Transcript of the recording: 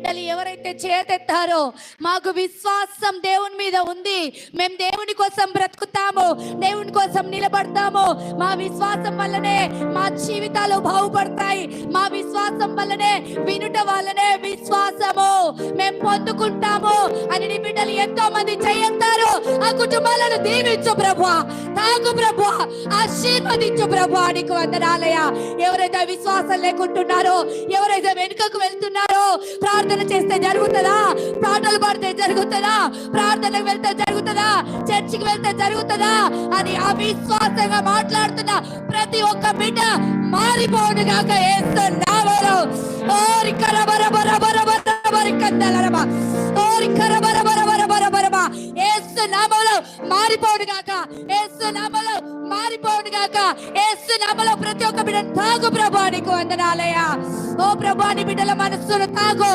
బిడ్డలు ఎవరైతే చేతెత్తారో, మాకు విశ్వాసం దేవుని మీద ఉంది, మేము దేవుని కోసం బ్రతుకుతాము, దేవుని కోసం నిలబడతాము, మా విశ్వాసం వల్లనే మా జీవితాలు బాగుపడతాయి, మా విశ్వాసం వల్లనే వినుట వల్లనే విశ్వాసము మేము పొందుకుంటాము అని నీ బిడ్డలు ఎంతో మంది చేస్తారు. ఆ కుటుంబాలను దీవించు ప్రభువా, తాగు ప్రభువా, ఆశీర్వదించు ప్రభువా. నీకు వందనాలయ్యా. ఎవరైతే విశ్వాసం లేకుంటున్నారో, ఎవరైతే వెనుకకు వెళ్తున్నారో, ప్రార్థన చేస్తే జరుగుతుందా, పాటలు పాడితే జరుగుతుందా, ప్రార్థనకు వెళ్తే జరుగుతుందా, చర్చికి వెళ్తే జరుగుతుందా అని అవిశ్వాసంగా మాట్లాడుతున్న ప్రతి ఒక్క బిడ్డ మారిపోనుగాక యేసునామములో. ఓరి కరబరబరబరబరబరి కందలరమ, ఓరి కరబరబరబరబరబరమ, యేసునామములో మారిపోనుగాక, యేసునామములో మారిపోనుగాక, యేసునామములో ప్రతి ఒక్క బిడ్డ తాగు ప్రభువా. నీకు వందనాలయ్యా. ఓ ప్రభువా, నీ బిడ్డల మనస్సును తాగు.